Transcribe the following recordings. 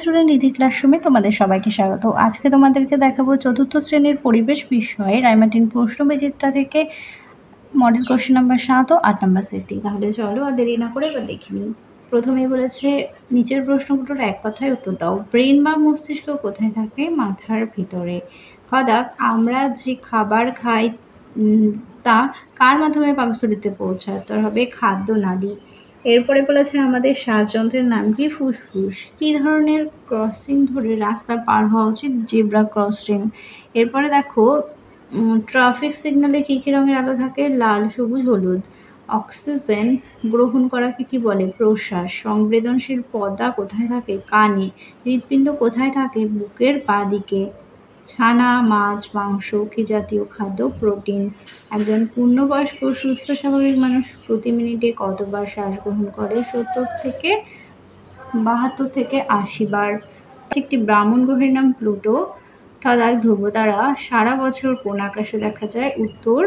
Student ইতি ক্লাসরুমে তোমাদের সবাইকে স্বাগত। আজকে তোমাদেরকে দেখাবো চতুর্থ শ্রেণীর পরিবেশ বিষয়ে রায়মার্টিন প্রশ্নবিচিত্রা থেকে মডেল কোশ্চেন নাম্বার 7 ও 8 নাম্বার সেটটি। তাহলে চলো আর দেরি না করে এবার দেখে নিই। প্রথমেই বলেছে নিচের প্রশ্নগুলোর এক কথায় উত্তর দাও। ব্রেন বা মস্তিষ্ক কোথায় থাকে? মাথার ভিতরে। হঠাৎ আমরা যে খাবার খাই তা কার মাধ্যমে পাকস্থলীতে পৌঁছায়? উত্তর হবে খাদ্য নালী। এরপরে বলেছে আমাদের শ্বাসযন্ত্রের নাম কি? ফুসফুস। কী ধরনের ক্রসিং ধরে রাস্তা পার হওয়া উচিত? Zebra crossing. এরপরে দেখো ট্রাফিক সিগন্যালে কী কী রঙের আলো থাকে? লাল, সবুজ, হলুদ। অক্সিজেন গ্রহণ করাকে কি বলে? প্রশ্বাস। সংবেদনশীল পর্দা কোথায় থাকে? কানে। হৃৎপিণ্ড কোথায় থাকে? বুকের বাঁ দিকে। ছানা, মাছ, মাংস কি জাতীয় খাদ্য? প্রোটিন। একজন পূর্ণবয়স্ক সুস্থ স্বাভাবিক মানুষ প্রতি মিনিটে কতবার শ্বাস গ্রহণ করে? 70 থেকে 72 থেকে 80 বার। একটি ব্রাহ্মণ গ্রহের নাম প্লুটো। হঠাৎ ধ্রুবতারা সারা বছর কোন আকাশে দেখা যায়? উত্তর।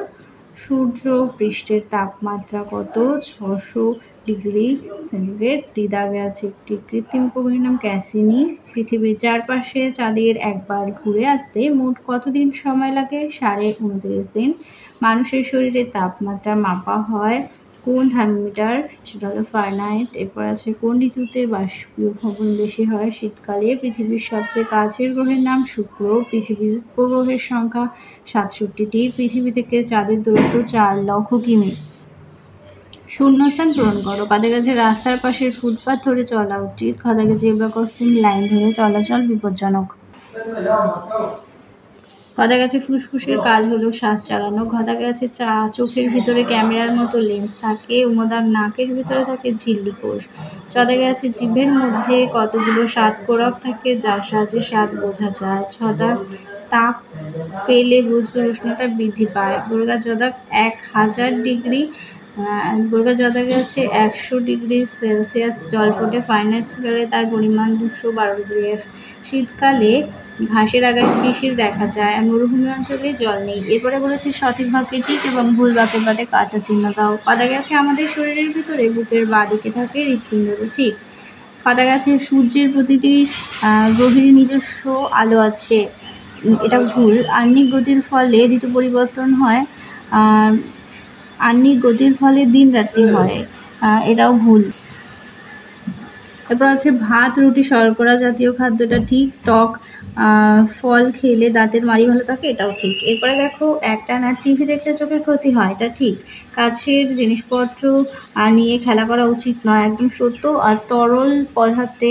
সূর্য পৃষ্ঠের তাপমাত্রা কত? 600 ডিগ্রি সেন্টিগ্রেড। দিদাগে আছে একটি কৃত্রিম উপগ্রহের নাম ক্যাসিনি। পৃথিবীর চারপাশে চাঁদের একবার ঘুরে আসতে মোট কতদিন সময় লাগে? 29.5 দিন। মানুষের শরীরে তাপমাত্রা মাপা হয় কোন থার্মোমিটার? সেটা হলো ফারেনহাইট। এরপর আছে কোন ঋতুতে বাষ্পীয় ভবন বেশি হয়? শীতকালে। পৃথিবীর সবচেয়ে কাছের গ্রহের নাম শুক্র। পৃথিবীর উপগ্রহের সংখ্যা 67টি। পৃথিবী থেকে চাঁদের দূরত্ব 4 লক্ষ কিমি। শূন্যস্থান পূরণ করো। কাদের কাছে রাস্তার পাশের ফুটপাথ ধরে চলা উচিত? কাদের জেব্রা ক্রসিং লাইন ধরে চলাচল বিপজ্জনক। ঘদা গাছে ফুসফুসের কাজ হলো শ্বাস চালানো। ঘদা গাছে চোখের ভিতরে ক্যামেরার মতো লেন্স থাকে। উমদাগ নাকের ভিতরে থাকে ঝিল্লি কোষ। চদা গাছে জিভের মধ্যে কতগুলো স্বাদকোরক থাকে যার সাহায্যে স্বাদ বোঝা যায়? ছদাক তাপ পেলে বস্তুর উষ্ণতা বৃদ্ধি পায়। বোরগা জদাক 1000 ডিগ্রি বোরগা জদা গাছে 100 ডিগ্রি সেলসিয়াস জল ফোটে। ফারেনহাইট স্কেলে তার পরিমাণ 212 ডিগ্রি F। শীতকালে ঘাসের আগায় শিশির দেখা যায় আর মরুভূমি অঞ্চলে জল নেই। এরপরে বলেছে সঠিক বাক্যে টিক এবং ভুল বাক্যের পাটে কাটা চিহ্ন দাও। কাদা গাছে আমাদের শরীরের ভিতরে বুকের বাঁ দিকে থাকে হৃৎপিণ্ড। ঠিক। কাদা গাছে সূর্যের প্রতিটি গ্রহের নিজস্ব আলো আছে। এটা ভুল। আহ্নিক গতির ফলে ঋতু পরিবর্তন হয়। আহ্নিক গতির ফলে দিন রাত্রি হয়। এটাও ভুল। এরপর আছে ভাত, রুটি শর্করা জাতীয় খাদ্যটা ঠিক। টক ফল খেলে দাঁতের মাড়ি ভালো থাকে, এটাও ঠিক। এরপরে দেখো একটানা টিভি দেখলে চোখের ক্ষতি হয়, এটা ঠিক। কাছের জিনিসপত্র নিয়ে খেলা করা উচিত নয়, একদম সত্য। আর তরল পদার্থে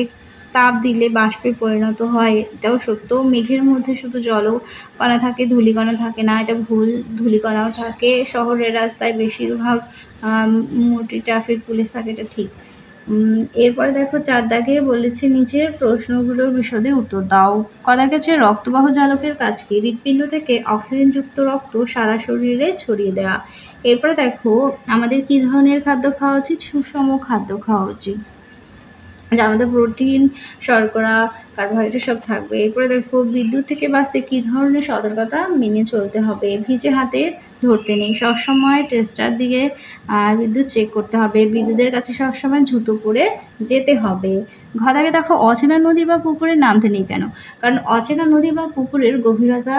তাপ দিলে বাষ্পে পরিণত হয়, এটাও সত্য। মেঘের মধ্যে শুধু জলকণা থাকে, ধূলিকণা থাকে না, এটা ভুল। ধূলিকণাও থাকে। শহরের রাস্তায় বেশিরভাগ মোটি ট্রাফিক পুলিশ থাকে, এটা ঠিক। এরপরে দেখো 4 দাগে বলেছে নিচের প্রশ্নগুলোর বিশদে উত্তর দাও। কদার কাছে রক্তবাহ জালকের কাজ কি? হৃৎপিণ্ড থেকে অক্সিজেনযুক্ত রক্ত সারা শরীরে ছড়িয়ে দেওয়া। এরপরে দেখো আমাদের কি ধরনের খাদ্য খাওয়া উচিত? সুষম খাদ্য খাওয়া উচিত, যার মধ্যে প্রোটিন, শর্করা, কার্বোহাইড্রেট সব থাকবে। এরপরে দেখো বিদ্যুৎ থেকে বাঁচতে কী ধরনের সতর্কতা মেনে চলতে হবে? ভিজে হাতে ধরতে নেই, সবসময় টেস্টার দিকে বিদ্যুৎ চেক করতে হবে। বিদ্যুতের কাছে সবসময় জুতো পরে যেতে হবে। ঘদাকে দেখো অচেনা নদী বা পুকুরের নামতে নেই কেন? কারণ অচেনা নদী বা পুকুরের গভীরতা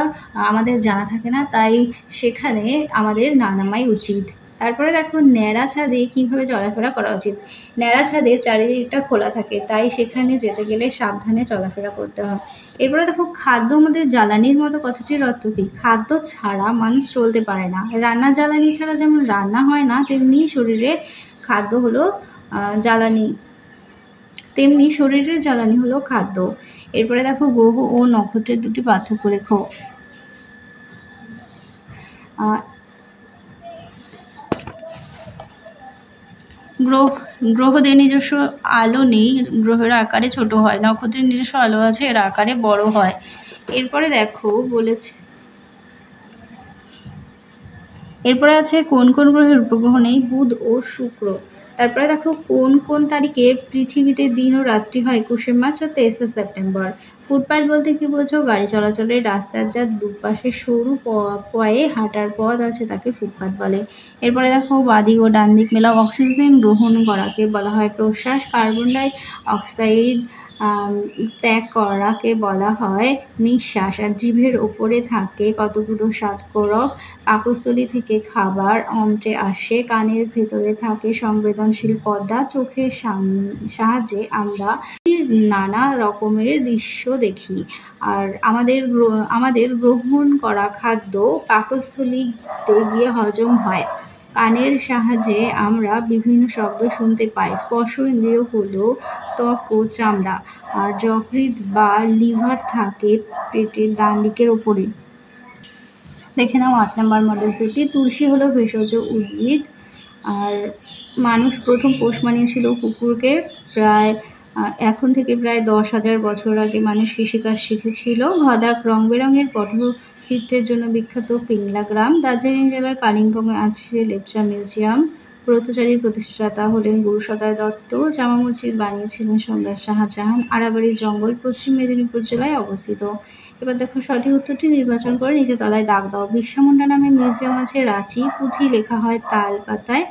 আমাদের জানা থাকে না, তাই সেখানে আমাদের না নামাই উচিত। তারপরে দেখো ন্যাড়া ছাদে কীভাবে চলাফেরা করা উচিত? ন্যাড়া ছাদে চারিদিকটা খোলা থাকে, তাই সেখানে যেতে গেলে সাবধানে চলাফেরা করতে হয়। এরপরে দেখো খাদ্য আমাদের জ্বালানির মতো কথাটির অর্থ কী? খাদ্য ছাড়া মানুষ চলতে পারে না। রান্না জ্বালানি ছাড়া যেমন রান্না হয় না, তেমনি শরীরে খাদ্য হলো জ্বালানি, তেমনি শরীরের জ্বালানি হলো খাদ্য। এরপরে দেখো গ্রহ ও নক্ষত্রের দুটি পার্থক্য লেখো। গ্রহদের নিজস্ব আলো নেই, গ্রহের আকারে ছোট হয়। নক্ষত্রের নিজস্ব আলো আছে, এর আকারে বড় হয়। এরপরে দেখো বলেছে, এরপরে আছে কোন কোন গ্রহের উপগ্রহ নেই? বুধ ও শুক্র। তারপরে দেখো কোন কোন তারিখে পৃথিবীতে দিন ও রাত্রি হয়? 21শে মার্চ ও 23শে সেপ্টেম্বর। ফুটপাথ বলতে কি বোঝো? গাড়ি চলাচলের রাস্তার যার দুপাশে সরু পয়ে হাঁটার পথ আছে তাকে ফুটপাথ বলে। এরপরে দেখো বাদিক ও ডান দিক মেলাও। অক্সিজেন গ্রহণ করাকে বলা হয় প্রশ্বাস। কার্বন ডাই অক্সাইড ত্যাগ করাকে বলা হয় নিঃশ্বাস। আর জিভের ওপরে থাকে কতগুলো স্বাদকোরক, পাকস্থলী থেকে খাবার অন্ত্রে আসে, কানের ভেতরে থাকে সংবেদনশীল পর্দা, চোখের সাহায্যে আমরা নানা রকমের দৃশ্য দেখি। আর আমাদের গ্রহণ করা খাদ্য পাকস্থলীতে গিয়ে হজম হয়। কানের সাহায্যে আমরা বিভিন্ন শব্দ শুনতে পাই। স্পর্শ ইন্দ্রিয় হলো ত্বক ও চামড়া। আর যকৃৎ বা লিভার থাকে পেটের ডান দিকের ওপরে। দেখে নাও 8 নম্বর মডেল সেটটি। তুলসী হলো ভেষজ উদ্ভিদ। আর মানুষ প্রথম পোষ মানিয়েছিল কুকুরকে এখন থেকে প্রায় 10,000 বছর আগে মানুষ কৃষিকাজ শিখেছিল। ঘদাক রং বেরঙের পটচিত্রের জন্য বিখ্যাত পিংলা গ্রাম। দার্জিলিং জেলার কালিম্পংয়ে আছে লেপচা মিউজিয়াম। ব্রতচারীর প্রতিষ্ঠাতা হলেন গুরু সদয় দত্ত। জামা মসজিদ বানিয়েছিলেন সম্রাট শাহজাহান। আরাবাড়ির জঙ্গল পশ্চিম মেদিনীপুর জেলায় অবস্থিত। এবার দেখো সঠিক উত্তরটি নির্বাচন করে নিচে তলায় দাগ দাও। বিরসা মুন্ডা নামে মিউজিয়াম আছে রাঁচি। পুঁথি লেখা হয় তাল পাতায়।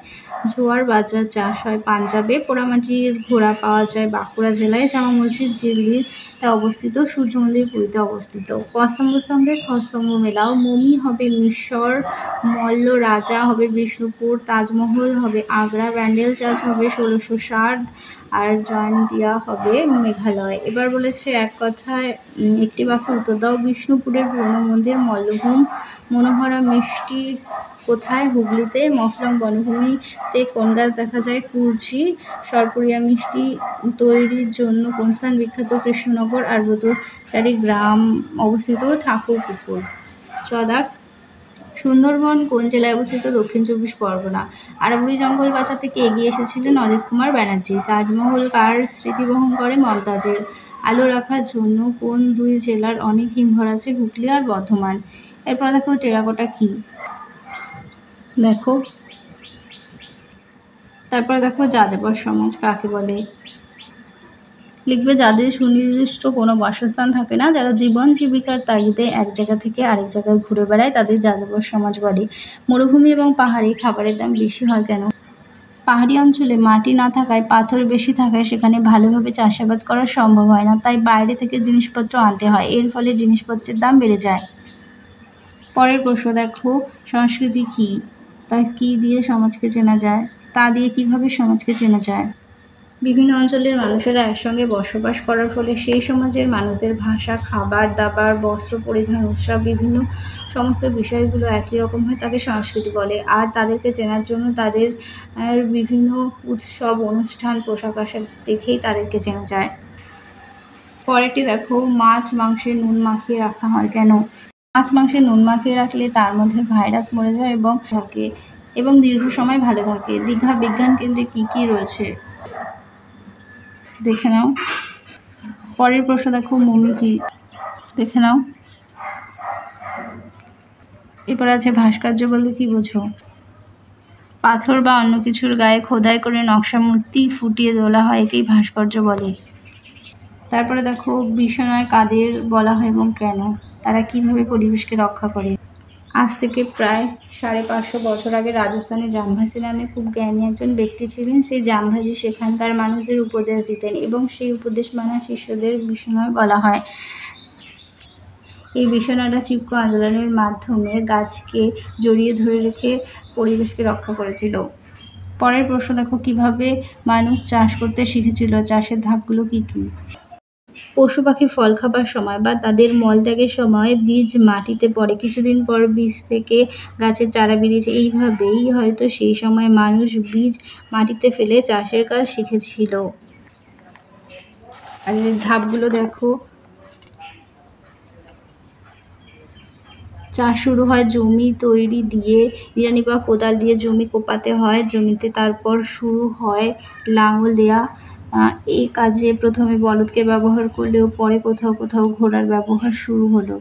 জোয়ার বাজরা চাষ হয় পাঞ্জাবে। পোড়ামাটির ঘোড়া পাওয়া যায় বাঁকুড়া জেলায়। জামা মসজিদ দিল্লিতে অবস্থিত। সূর্য মন্দির পুরীতে অবস্থিত। কস্তম্ভের সঙ্গে খস্তম্ভ মেলাও। মমি হবে মিশর। মল্ল রাজা হবে বিষ্ণুপুর। তাজমহল হবে আগ্রা। ব্যান্ডেল চার্চ হবে 1660। আর জয়ন্তিয়া হবে মেঘালয়। এবার বলেছে এক কথায় একটি বাক্যে উত্তর দাও। বিষ্ণুপুরের পুরনো মন্দির মল্লভূম। মনোহরা মিষ্টি কোথায়? হুগলিতে। মফলং বনভূমিতে কোন গাছ দেখা যায়? কুরজি। সরপুরিয়া মিষ্টি তৈরির জন্য কোন স্থান বিখ্যাত? কৃষ্ণনগর। আর ব্রতচারী গ্রাম অবস্থিত ঠাকুরপুকুর। চদাক সুন্দরবন কোন জেলায় অবস্থিত? দক্ষিণ 24 পরগনা। আরাবুরি জঙ্গল বাঁচাতে কে এগিয়ে এসেছিলেন? অজিত কুমার ব্যানার্জি। তাজমহল কার স্মৃতি বহন করে? মমতাজের। আলো রাখার জন্য কোন দুই জেলার অনেক হিমঘর আছে? হুগলি আর বর্ধমান। এরপর দেখো টেরাকোটা কি? দেখো তারপর দেখো যাযাবর সমাজ কাকে বলে? লিখবে যাদের সুনির্দিষ্ট কোনো বাসস্থান থাকে না, যারা জীবন জীবিকার তাগিদে এক জায়গা থেকে আরেক জায়গায় ঘুরে বেড়ায়, তাদের যাযাবর সমাজ বলে। মরুভূমি এবং পাহাড়ে খাবারের দাম বেশি হয় কেন? পাহাড়ি অঞ্চলে মাটি না থাকায়, পাথর বেশি থাকায় সেখানে ভালোভাবে চাষাবাদ করা সম্ভব হয় না, তাই বাইরে থেকে জিনিসপত্র আনতে হয়। এর ফলে জিনিসপত্রের দাম বেড়ে যায়। পরের প্রশ্ন দেখো, সংস্কৃতি কি? তা কি দিয়ে সমাজকে চেনা যায়? তা দিয়ে কিভাবে সমাজকে চেনা যায়? বিভিন্ন অঞ্চলের মানুষেরা একসঙ্গে বসবাস করার ফলে সেই সমাজের মানুষদের ভাষা, খাবার দাবার, বস্ত্র পরিধান, উৎসব বিভিন্ন সমস্ত বিষয়গুলো একই রকম হয়, তাকে সংস্কৃতি বলে। আর তাদেরকে চেনার জন্য তাদের বিভিন্ন উৎসব, অনুষ্ঠান, পোশাক আশাক দেখেই তাদেরকে চেনা যায়। পরেরটি দেখো, মাছ মাংসে নুন মাখিয়ে রাখা হয় কেন? মাছ মাংসে নুন মাখিয়ে রাখলে তার মধ্যে ভাইরাস মরে যায় এবং দীর্ঘ সময় ভালো থাকে। দীঘা বিজ্ঞান কেন্দ্রে কি কি রয়েছে? দেখে নাও। পরের প্রশ্ন দেখো, মমি কি? দেখে নাও। এরপর আছে ভাস্কর্য বলতে কি বোঝো? পাথর বা অন্য কিছুর গায়ে খোদাই করে নকশা মূর্তি ফুটিয়ে তোলা হয়, একেই ভাস্কর্য বলে। তারপরে দেখো, বিষণয় কাদের বলা হয় এবং কেন? তারা কিভাবে পরিবেশকে রক্ষা করে? আজ থেকে প্রায় 550 বছর আগে রাজস্থানে জামভাসি নামে খুব জ্ঞানী একজন ব্যক্তি ছিলেন। সেই জামভাসি সেখানকার মানুষদের উপদেশ দিতেন এবং সেই উপদেশ মানা শিষ্যদের বিষণয় বলা হয়। এই বিষণয়রা চিপকো আন্দোলনের মাধ্যমে গাছকে জড়িয়ে ধরে রেখে পরিবেশকে রক্ষা করেছিল। পরের প্রশ্ন দেখো, কিভাবে মানুষ চাষ করতে শিখেছিল? চাষের ধাপগুলো কি কি? পশু পাখি ফল খাবার সময় বা তাদের মলত্যাগের সময় বীজ মাটিতে পড়ে, কিছুদিন পর বীজ থেকে গাছের চারা বেরিয়েছে। এইভাবেই হয়তো সেই সময় মানুষ বীজ মাটিতে ফেলে চাষের কাজ শিখেছিল। আর এই ধাপগুলো দেখো, চাষ শুরু হয় জমি তৈরি দিয়ে, নিড়ানি বা কোদাল দিয়ে জমি কোপাতে হয়। জমিতে তারপর শুরু হয় লাঙল দেয়া। এই কাজে প্রথমে বলদকে ব্যবহার করলেও পরে কোথাও কোথাও ঘোড়ার ব্যবহার শুরু হলো।